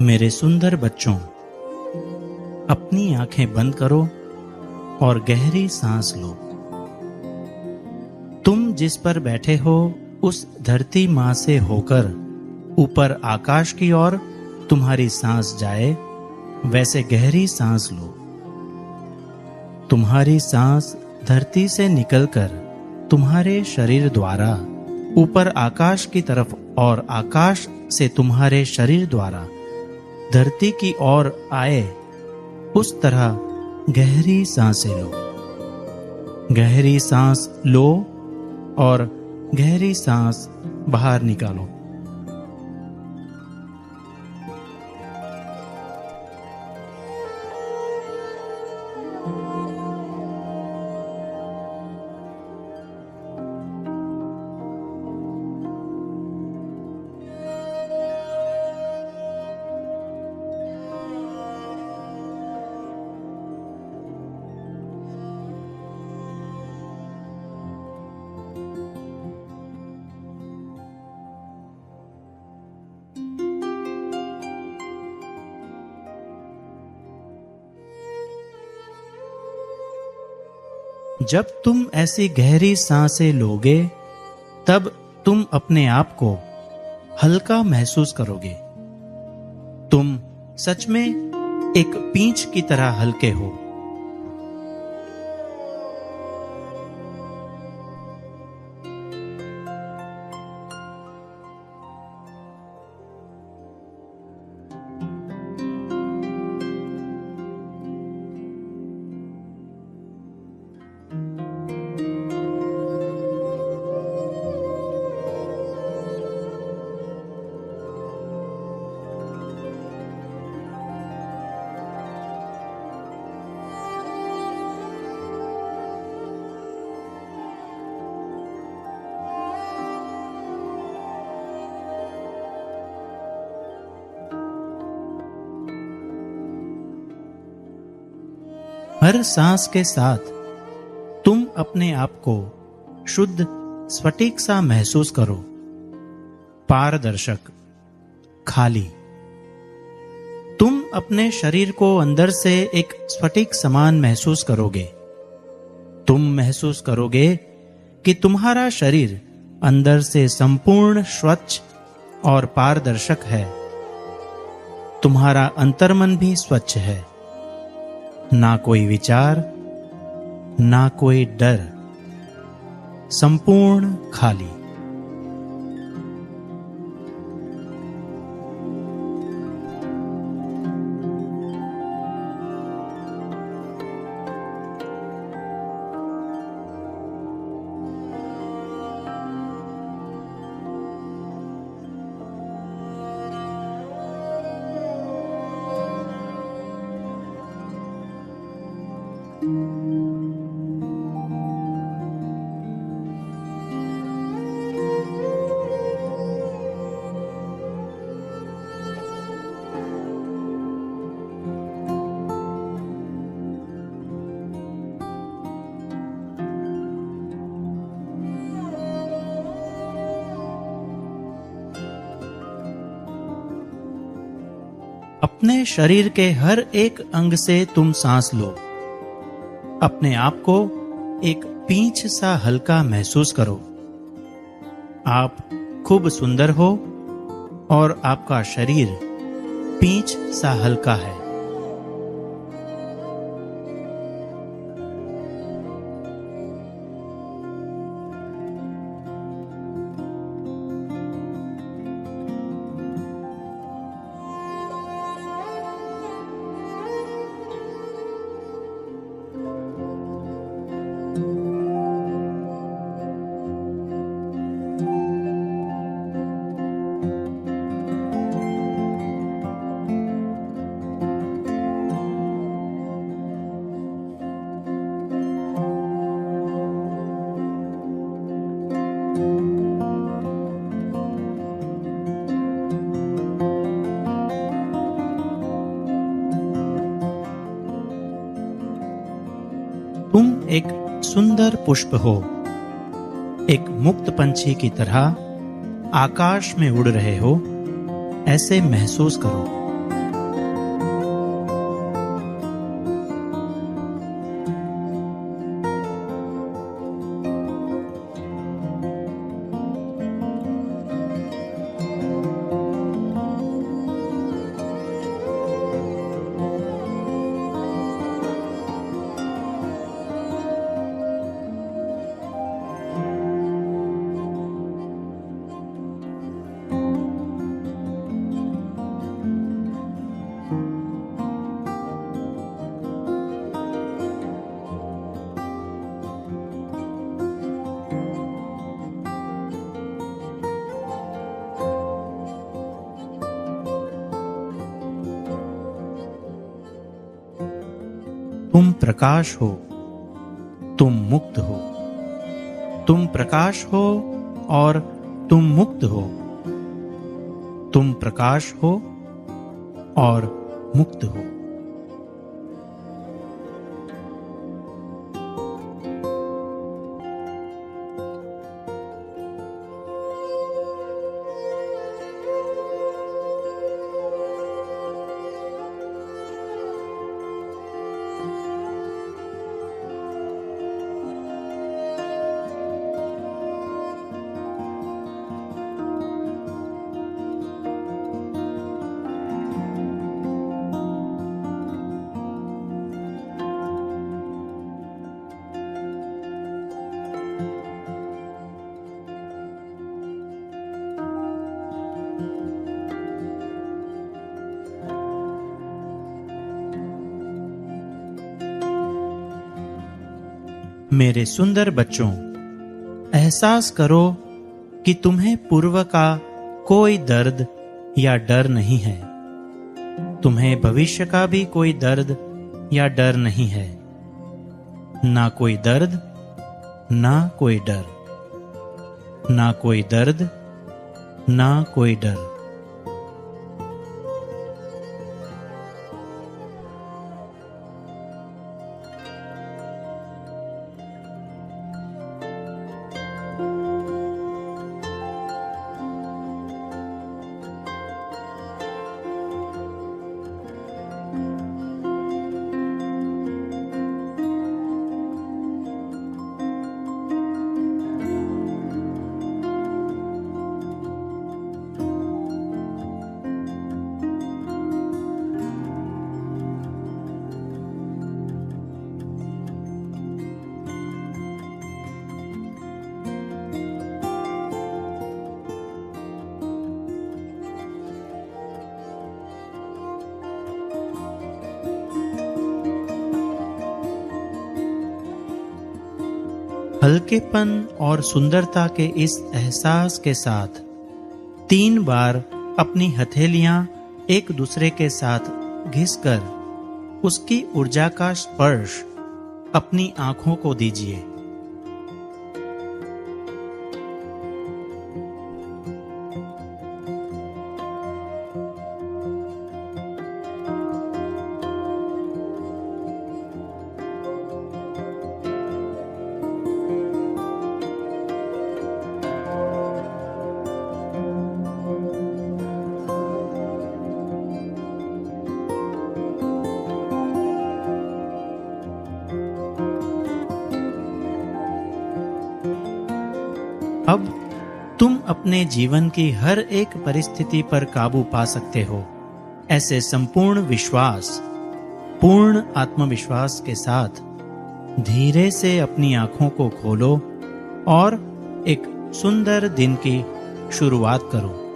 मेरे सुंदर बच्चों, अपनी आंखें बंद करो और गहरी सांस लो। तुम जिस पर बैठे हो उस धरती माँ से होकर ऊपर आकाश की ओर तुम्हारी सांस जाए, वैसे गहरी सांस लो। तुम्हारी सांस धरती से निकलकर तुम्हारे शरीर द्वारा ऊपर आकाश की तरफ और आकाश से तुम्हारे शरीर द्वारा धरती की ओर आए, उस तरह गहरी सांसें लो। गहरी सांस लो और गहरी सांस बाहर निकालो। जब तुम ऐसी गहरी सांसें लोगे, तब तुम अपने आप को हल्का महसूस करोगे। तुम सच में एक पींछ की तरह हल्के हो। हर सांस के साथ तुम अपने आप को शुद्ध स्फटिक सा महसूस करो, पारदर्शक, खाली। तुम अपने शरीर को अंदर से एक स्फटिक समान महसूस करोगे। तुम महसूस करोगे कि तुम्हारा शरीर अंदर से संपूर्ण स्वच्छ और पारदर्शक है। तुम्हारा अंतर्मन भी स्वच्छ है। ना कोई विचार, ना कोई डर, संपूर्ण खाली। अपने शरीर के हर एक अंग से तुम सांस लो। अपने आप को एक पींछ सा हल्का महसूस करो। आप खूब सुंदर हो और आपका शरीर पींछ सा हल्का है। तुम एक सुंदर पुष्प हो, एक मुक्त पंछी की तरह आकाश में उड़ रहे हो, ऐसे महसूस करो। प्रकाश हो, तुम मुक्त हो। तुम प्रकाश हो और तुम मुक्त हो। तुम प्रकाश हो और मुक्त हो। मेरे सुंदर बच्चों, एहसास करो कि तुम्हें पूर्व का कोई दर्द या डर नहीं है। तुम्हें भविष्य का भी कोई दर्द या डर नहीं है। ना कोई दर्द, ना कोई डर। ना कोई दर्द, ना कोई डर। हल्केपन और सुंदरता के इस एहसास के साथ 3 बार अपनी हथेलियां एक दूसरे के साथ घिसकर उसकी ऊर्जा का स्पर्श अपनी आंखों को दीजिए। अब तुम अपने जीवन की हर एक परिस्थिति पर काबू पा सकते हो। ऐसे संपूर्ण विश्वास, पूर्ण आत्मविश्वास के साथ धीरे से अपनी आंखों को खोलो और एक सुंदर दिन की शुरुआत करो।